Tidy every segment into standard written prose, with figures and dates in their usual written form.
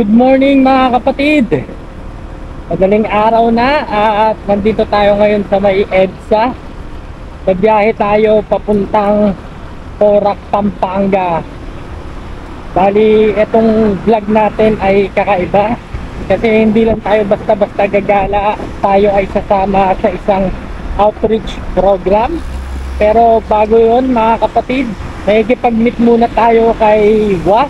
Good morning mga kapatid. Madaling araw na at nandito tayo ngayon sa may EDSA. Nagbiyahe tayo papuntang Porac, Pampanga. Bali, itong vlog natin ay kakaiba kasi hindi lang tayo basta-basta gagala. Tayo ay sasama sa isang outreach program. Pero bago yun mga kapatid, nakikipag-meet muna tayo kay Wa.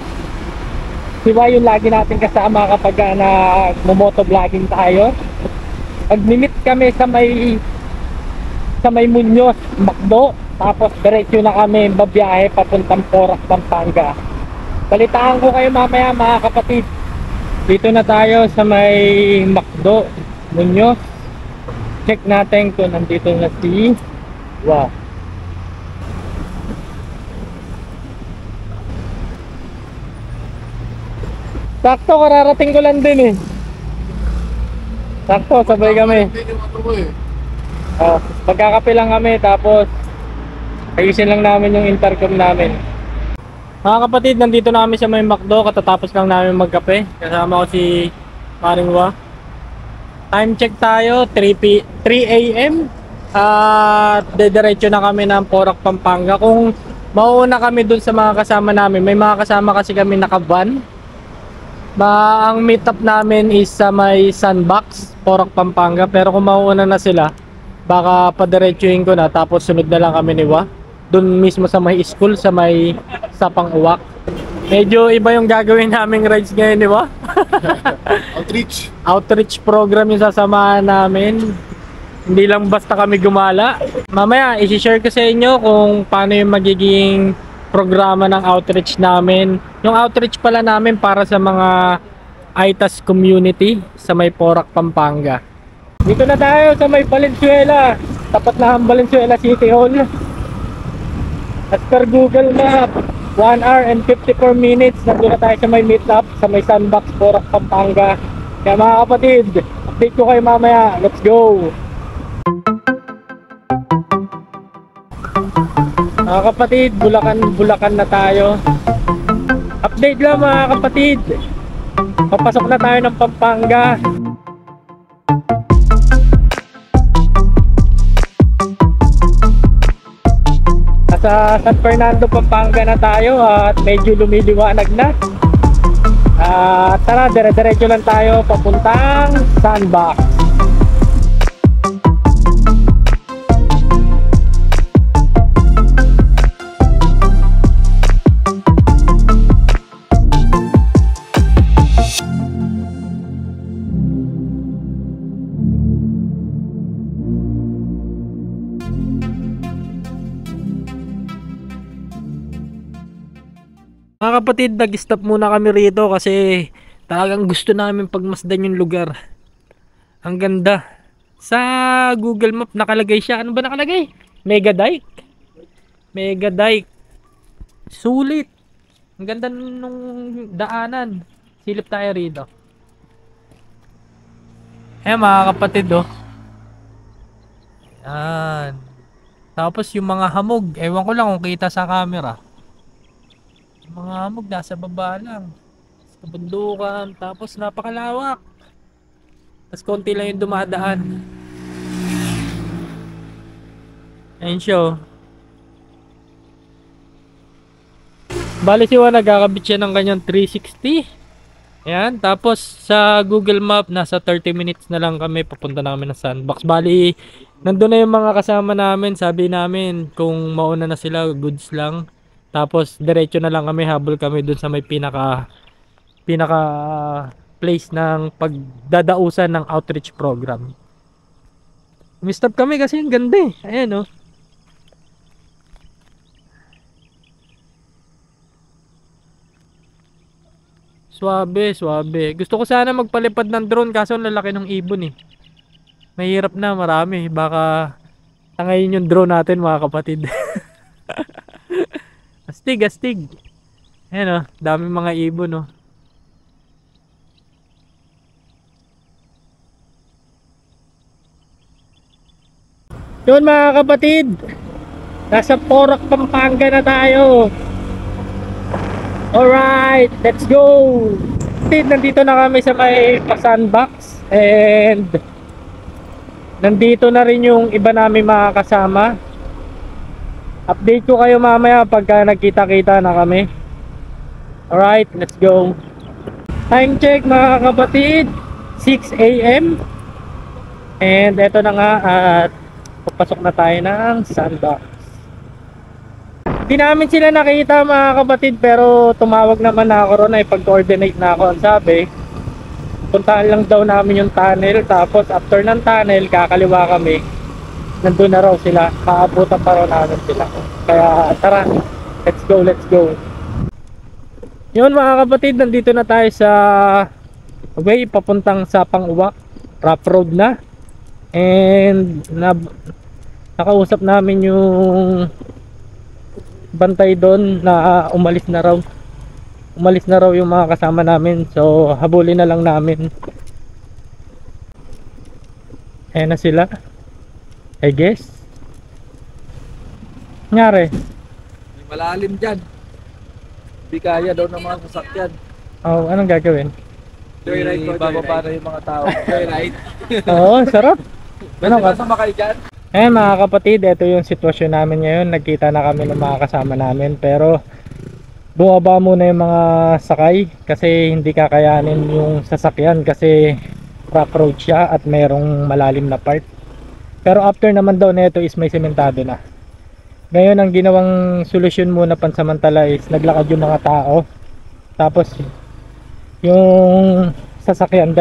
Diba yung lagi natin kasama kapag nagmo-motovlogging tayo. Mag-meet kami sa may Muñoz, Macdo. Tapos diretso na kami babiyahe papuntang Porac, Pampanga. Balitaan ko kayo mamaya mga kapatid. Dito na tayo sa may Macdo, Muñoz. Check natin kung nandito na si Wa. Sakto, kararating ko lang din eh. Sakto, sabay kami. Magkakape lang kami, tapos ayusin lang namin yung intercom namin. Mga kapatid, nandito na kami sa may Macdo. Katatapos lang namin magkape. Kasama ko si Maringwa. Time check tayo, 3 AM. At dediretso na kami ng Porac, Pampanga. Kung mauuna kami dun sa mga kasama namin, may mga kasama kasi kami naka-van. Ang meetup namin is sa may Sandbox, Porac, Pampanga. Pero kung mauuna na sila, baka padiretsuhin ko na tapos sunod na lang kami ni Wa doon mismo sa may school, sa may Sapang Uwak. Medyo iba yung gagawin naming rides ngayon ni Wa. Outreach program yung sasamahan namin. Hindi lang basta kami gumala. Mamaya isi-share ko sa inyo kung paano yung magiging programa ng outreach namin. Yung outreach pala namin para sa mga ITAS community sa may Porac, Pampanga. Dito na tayo sa may Valenzuela. Tapat na ang Valenzuela City Hall. As per Google Map, 1 hour and 54 minutes. Nandito na tayo sa may meetup sa may Sandbox, Porac, Pampanga. Kaya mga kapatid, update ko kayo mamaya. Let's go! Mga kapatid, Bulacan na tayo. Update lang mga kapatid. Papasok na tayo ng Pampanga. Nasa San Fernando, Pampanga na tayo at medyo lumiliwanag na. Tara, dire-diretso lang tayo papuntang Sandbox. Mga kapatid, nag-stop muna kami rito kasi talagang gusto namin pagmasdan yung lugar. Ang ganda. Sa Google Map nakalagay siya. Ano ba nakalagay? Mega Dike. Mega Dike. Sulit. Ang ganda nung daanan. Silip tayo rito. Mga kapatid oh. Yan. Tapos yung mga hamog. Ewan ko lang kung kita sa camera. Mga hamog nasa baba lang sa bundukan, tapos napakalawak, tapos konti lang yung dumadaan. Ayun siya. Bali si Juan nagkakabit siya ng kanyang 360. Ayan, tapos sa Google Map nasa 30 minutes na lang kami papunta namin ng Sandbox. Bali nandun na yung mga kasama namin. Sabi namin kung mauna na sila, goods lang. Tapos diretso na lang kami, habol kami dun sa may pinaka place ng pagdadausan ng outreach program. Umistop kami kasi ang ganda eh. Ayan oh. Suabe, suabe. Gusto ko sana magpalipad ng drone kaso ang lalaki ng ibon eh. Mahirap na, marami. Baka tangayin yung drone natin mga kapatid. Astig, astig. Ayan o, daming mga ibon o. Yun mga kapatid, nasa Porac, Pampanga na tayo. Alright, let's go. kapatid, nandito na kami sa may sandbox and nandito na rin yung iba namin mga kasama. Update ko kayo mamaya pagka nagkita-kita na kami. Alright, let's go. Time check mga kapatid, 6 AM. And eto na nga at papasok na tayo ng sandbox. Hindi namin sila nakita mga kapatid, pero tumawag naman na ako ron, ay pag-coordinate na ako. Ang sabi, puntaan lang daw namin yung tunnel, tapos after ng tunnel kakaliwa kami, nandun na raw sila, maabutan pa raw namin sila. Kaya tara, let's go, let's go. Yun mga kapatid, nandito na tayo sa way papuntang Sapang Uwak, rough road na. And nakausap namin yung bantay doon na umalis na raw yung mga kasama namin, so habulin na lang namin. Ayan na sila, I guess. Nangyari? May malalim dyan. Hindi kaya daw ng mga sasakyan. Oh, anong gagawin? Joyride ko, bababa na yung mga tao. Joyride. Oo, sarap. Ano ka? Sama kayo dyan? Mga kapatid, ito yung sitwasyon namin ngayon. Nagkita na kami ng mga kasama namin, pero bumaba muna yung mga sakay kasi hindi kakayanin yung sasakyan kasi rough road siya at mayroong malalim na part. Pero after naman daw nito is may sementado na. Ngayon ang ginawang solusyon muna pansamantala is naglakad yung mga tao, tapos yung sasakyan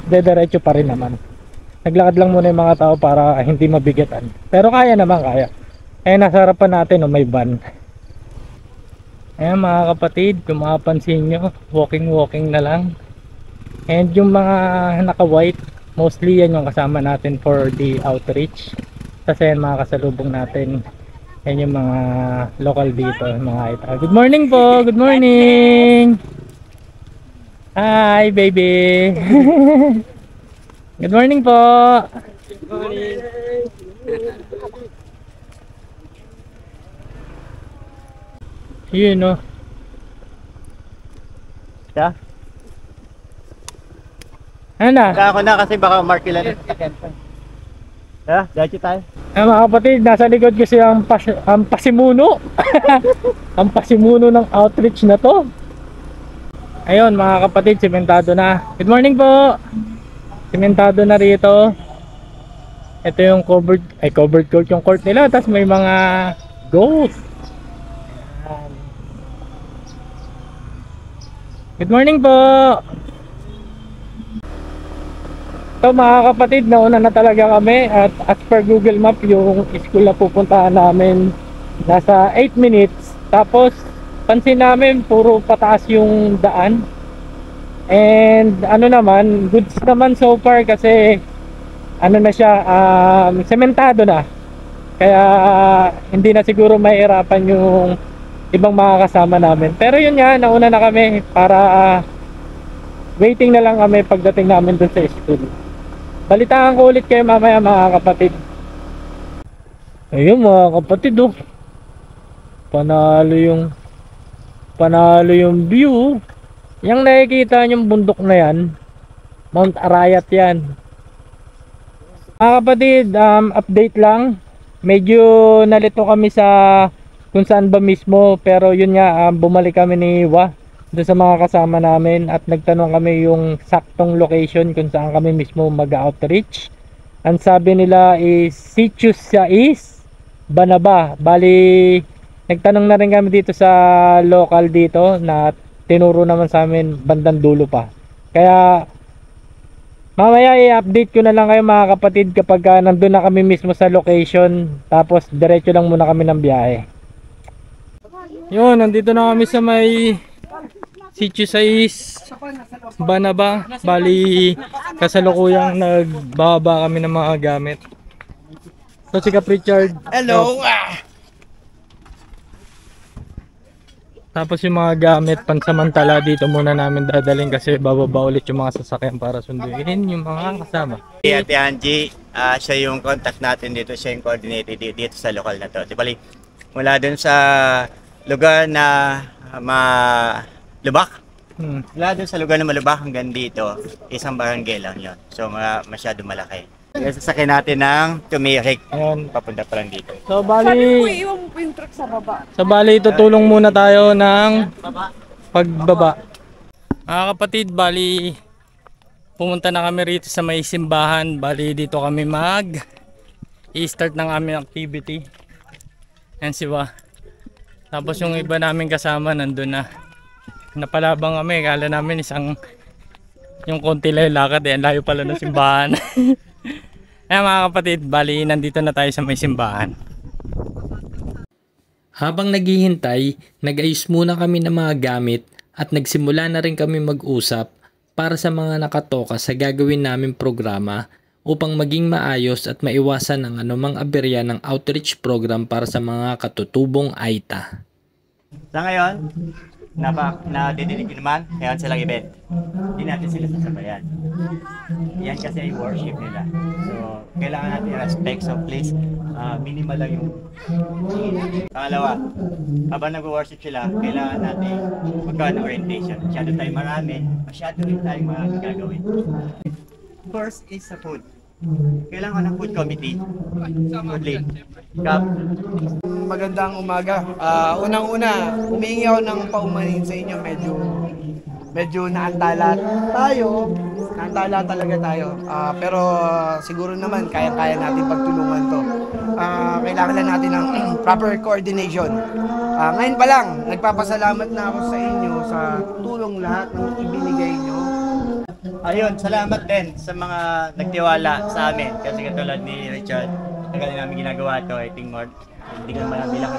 diretso pa rin naman. Naglakad lang muna yung mga tao para hindi mabigatan. Pero kaya naman, kaya. Nasa harapan natin may van. Ayan mga kapatid, kung mapapansin nyo, walking na lang. And yung mga naka white, mostly yan yung kasama natin for the outreach. Kasi yan mga kasalubong natin. Yan yung mga local dito, mga ita. Good morning po, good morning. Hi baby. Good morning po. Good morning. Yun no. Yeah. Ano na? Ako na kasi baka mark ilan. Yeah, diretso tayo. Mga kapatid, nasa likod kasi ang pasimuno. Ang pasimuno ng outreach na to. Ayun mga kapatid, sementado na. Good morning po. Sementado na rito. Ito yung covered court yung court nila. Tapos may mga goat. Ayan. Good morning po. So mga kapatid, nauna na talaga kami. At as per Google Map, yung school na pupuntahan namin nasa 8 minutes. Tapos pansin namin puro pataas yung daan. And ano naman, goods naman so far kasi ano na siya, sementado na. Kaya hindi na siguro mahirapan yung ibang mga kasama namin. Pero yun nga, nauna na kami para waiting na lang kami pagdating namin dun sa school. Balitaan ko ulit kayo mamaya mga kapatid. Ayun mga kapatid oh. Panalo yung view. Yang nakikita yung bundok na yan, Mount Arayat yan. Mga kapatid, update lang. Medyo nalito kami sa kung saan ba mismo, pero yun nga, bumalik kami ni Iwa doon sa mga kasama namin at nagtanong kami yung saktong location kung saan kami mismo mag-outreach. Ang sabi nila is Sitius Sais, Banaba. Bali, nagtanong na rin kami dito sa local dito na tinuro naman sa amin bandang dulo pa. Kaya mamaya i-update ko na lang kayo mga kapatid kapag nandun na kami mismo sa location. Tapos diretso lang muna kami ng biyahe. Yun, nandito na kami sa may Sitio Sais, Banaba. Bali, kasalukuyang nagbaba kami ng mga gamit. So si Cap Richard. Hello! Tapos yung mga gamit pansamantala dito muna namin dadalhin kasi bababa ulit yung mga sasakyan para sunduin yung mga kasama. Ate Angie, siya yung contact natin dito, siya yung coordinator dito sa lokal na to. Di bali, mula dun sa lugar na lubak, Mula doon sa lugar na Malubak hanggang dito, isang barangay lang yon. So masyado malaki. Sasakyan natin ng Tumirik. Ayun. Papunta pa lang dito. So Sabi mo, bali, iwan mo po yung truck sa baba. tutulong muna tayo ng pagbaba. Mga kapatid, bali pumunta na kami rito sa may simbahan. Bali dito kami i-start ng aming activity. Yan siya. Tapos yung iba namin kasama nandun na. Napalabang kami, kala namin yung konti lang yung lakad eh, layo pala ng simbahan. Ayan mga kapatid, bali nandito na tayo sa may simbahan. Habang naghihintay, nag-ayos muna kami ng mga gamit at nagsimula na rin kami mag-usap para sa mga nakatoka sa gagawin naming programa upang maging maayos at maiwasan ang anumang aberya ng outreach program para sa mga katutubong Aita. Sa ngayon, nadidinig ko naman, ngayon silang event. Hindi natin sila sasabayan. Yan kasi ay worship nila. So, kailangan natin respect. So, please, minimal lang yung pangalawa, habang nag-worship sila, kailangan natin magkaroon ng orientation. Masyado tayong marami, masyado rin tayong mga gagawin. First is sa food. Kailangan ng food committee. Food lead. Magandang umaga. Unang-una, humingi ako ng paumanhin sa inyo. Medyo naantala tayo. Naantala talaga tayo. Pero siguro naman, kaya-kaya natin pagtulungan to. Kailangan lang natin ng proper coordination. Ngayon pa lang, nagpapasalamat na ako sa inyo sa tulong lahat ng ibinigay nyo. Ayun, salamat din sa mga nagtiwala sa amin. Kasi katulad ni Richard, tagal namin ginagawa to, I think more, hindi ko naman nabilang.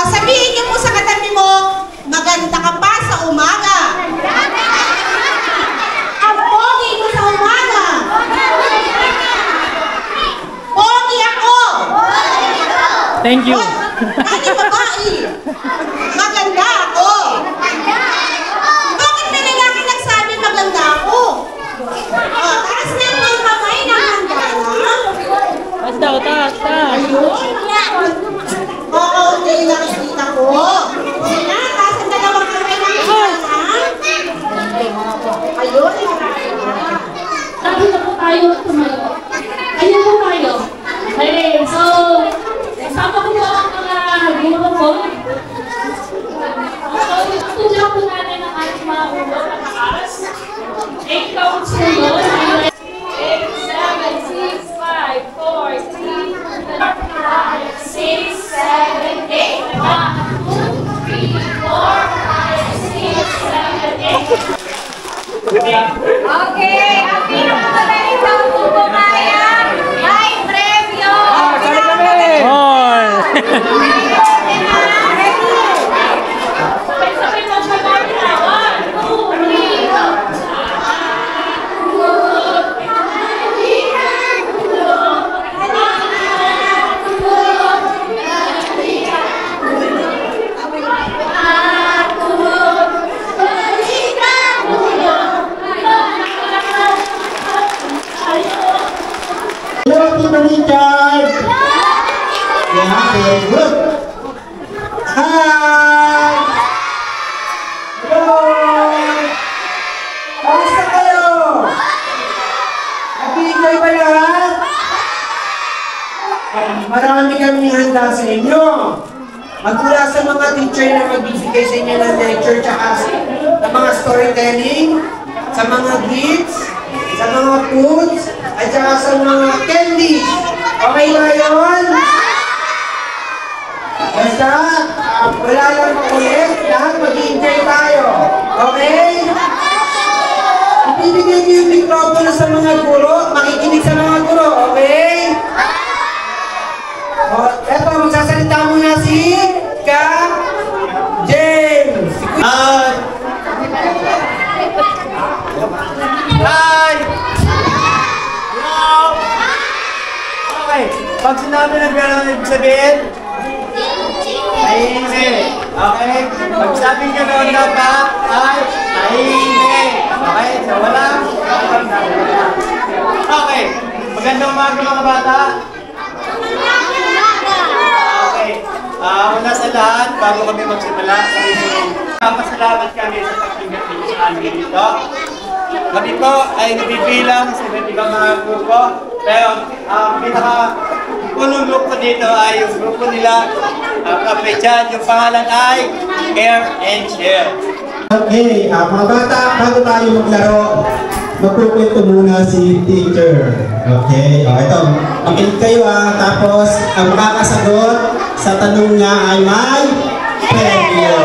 Sabihin niyo po sa katabi mo, maganda ka pa sa umaga. Ang pogi ko sa umaga. Pogi ako. Thank you. Ani babae. Maganda ako. Bakit may lalaki nagsabi maganda ako? Taas na yung kamay na maganda. Basta. Oo, hindi nakikita ko. Sina, taas ang dalawang kamay na maganda. Ayun. Sabi na po tayo tumayo. Ayun po tayo. Okay, so, kasama ko po ang mga guro ko. So, tutulong po natin ang ating mga ulo na taas. 8 counts po doon. 8, 7, 6, 5, 4, 3, 6, 7, 8. 1, 2, 3, 4, 5, 6, 7, 8. Okay, ang pinakamagaling sa tubo kaya may premyo! Sabay-sabay mo siya na. 1, 2, 3, go! Yeah, very good. Hi! Hello! Kamusta kayo? Nag-enjoy ba lahat? Marami kaming handa sa inyo. Magmula sa mga teacher na magbibigay sa inyo ng lecture tsaka ng mga storytelling, sa mga gifts, sa mga foods, at saka sa mga candies. Okay ba yun? Basta, wala lang ulit, lahat mag-enjoy tayo. Okay? Ibibigay niyo yung mikropono sa mga guro, makikinig sa mga guro, okay? O, eto, magsasalita muna si James. Hi! Hello! Okay, pag sinabi ng gano'n, ibig sabihin? Tahimik. Okay? Pag sabing gano'n dapat ay tahimik. Okay? So wala? Okay. Magandang umaga mga bata. Okay. Una sa lahat, bago kami magsimula, papasalamat kami sa pagtinggap ninyo sa amin dito. Kami po ay nabibilang sa iba't ibang mga grupo, pero ang pinaka-punong grupo dito ay yung grupo nila, Kapechan, yung pangalan ay Care and Share. Okay, mga bata, bago tayo maglaro, magpupunto muna si teacher. Okay, ito, makinig kayo tapos ang makakasagot sa tanong niya ay may premyo.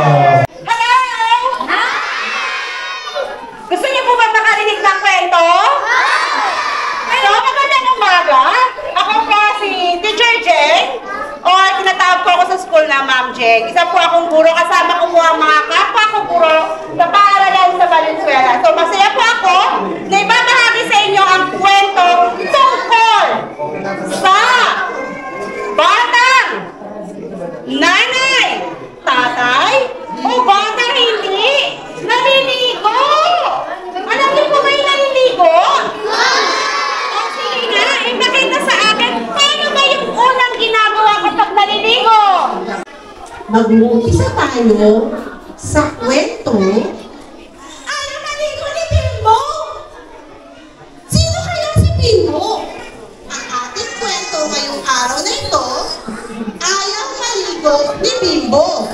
Gusto niyo po ba makarinig ng kwento? Hello, magandang umaga. Ako po si Teacher Jeng, o tinatawag ko ako sa school na Ma'am Jeng. Isa po akong guro, kasama ko po ang mga kapwa ko guro sa paaralan sa Valenzuela. So masaya po ako na ibabahagi sa inyo ang kwento tungkol sa batang nanay, tatay, o batang hindi naliligo. Alam niyo po ba yung naliligo? O sige nga, ipakita sa akin, paano ba yung unang ginagawa kapag naliligo? Mag-uumpisa tayo sa kwento. Ayaw maligo ni Bimbo? Sino kaya si Bimbo? Ang ating kwento ngayong araw na ito, ayaw maligo ni Bimbo.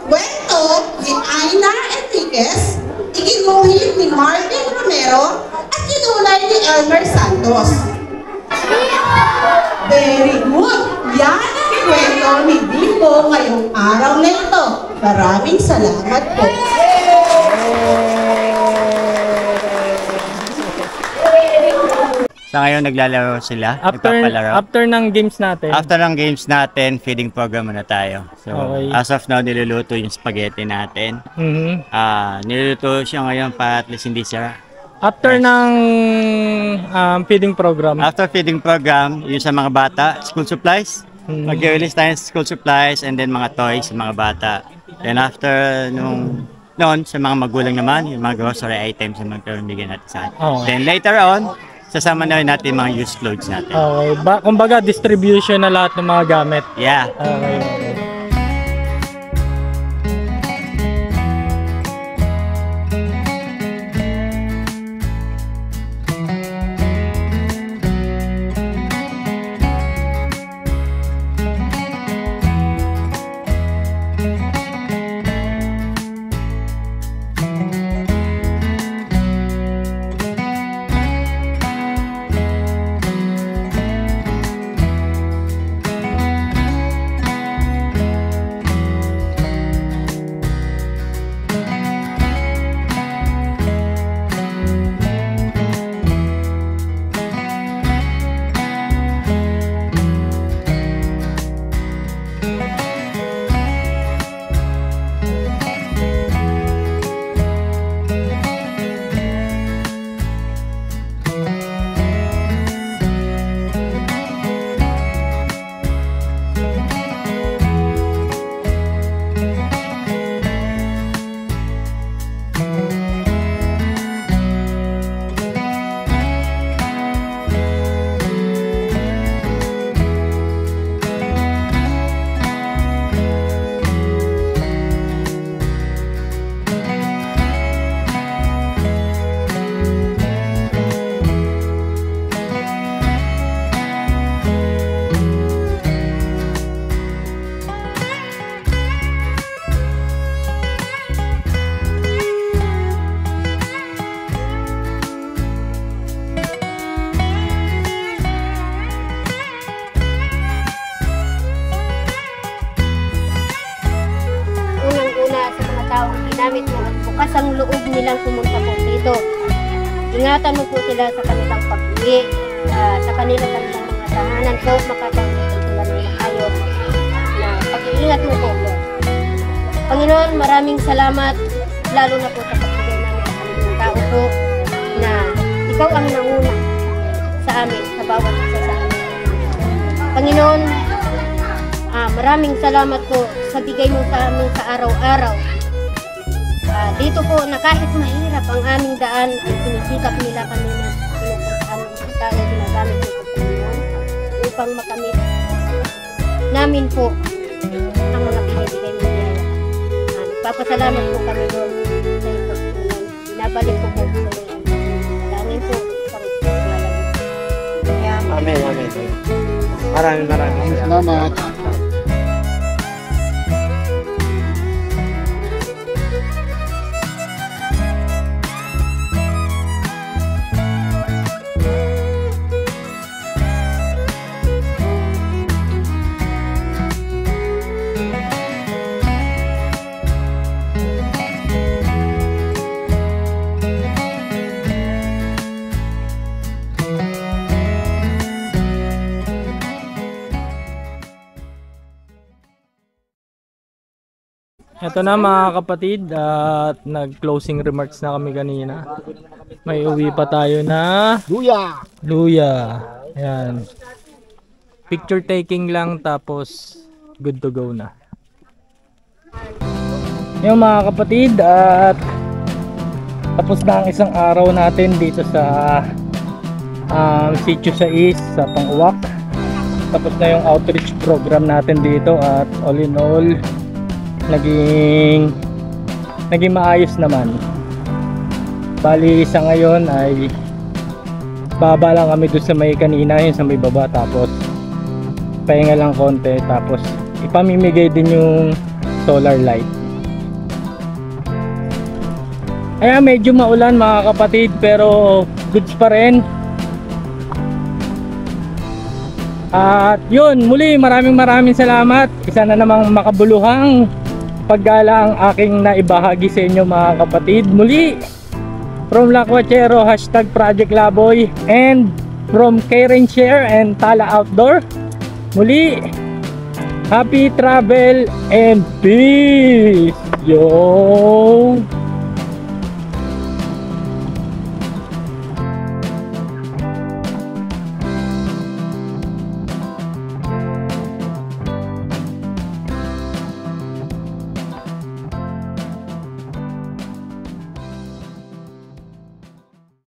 Kwento ni Aina Enriquez, iginuhit ni Marvin Romero, at kinulay ni Elmer Santos. Very good! Yan ang kwento ni Bimbo ngayong araw na ito. Maraming salamat po. Sa ngayon naglalaro sila, After ng games natin. After ng games natin, feeding program muna tayo. So, Okay. as of now, niluluto yung spaghetti natin. Niluluto siya ngayon para at least hindi siya. After ng feeding program. After feeding program, yung sa mga bata, school supplies. Mag-release tayo ng school supplies and then mga toys sa mga bata. Then after noon, sa mga magulang naman, yung mga grocery items na magpapamigay natin sa atin. Okay. Then later on, sasama na rin natin mga used clothes natin. Okay. Kumbaga, distribution na lahat ng mga gamit. Yeah. Okay. ginamit mo at bukas ang loob nilang pumunta po dito. Ingatan mo po sila sa kanilang pag-uwi, sa kanilang mga tahanan po, makapagdating sila ng maayos na pag-iingat mo po, Lord. Panginoon, maraming salamat, lalo na po sa pagbigay namin sa kanilang tao po, na ikaw ang nanguna sa amin, sa bawat isa sa amin. Panginoon, maraming salamat po sa bigay mo sa amin sa araw-araw. Dito po na kahit mahirap ang aming daan, ay sinisikap nila kami na pinupuntaan ng tayo ginagamit po sa Panginoon upang makamit namin po ang mga binibigay mo niya. Nagpapasalamat po kami doon sa iyo. Binabalik po po sa iyo. Dalangin po sa Amen, amen. Maraming salamat. Ito na mga kapatid, at nag-closing remarks na kami kanina. May uwi pa tayo na luya. Ayan. Picture taking lang, tapos good to go na. Yung mga kapatid, at tapos na ang isang araw natin dito sa Sitio 6 sa Panguwak. Tapos na yung outreach program natin dito, at all in all naging maayos naman. Bali sa ngayon ay baba lang kami doon sa may kanina, yung sa may baba, tapos pahinga lang konti, tapos ipamimigay din yung solar light. Kaya medyo maulan mga kapatid, pero goods pa rin. At yun, muli maraming salamat. Isa na namang makabuluhang paggala ang aking naibahagi sa inyo mga kapatid. Muli from Lakwachero, #Project Laboy, and from Karen Share and Tala Outdoor, muli happy travel and peace. Yo!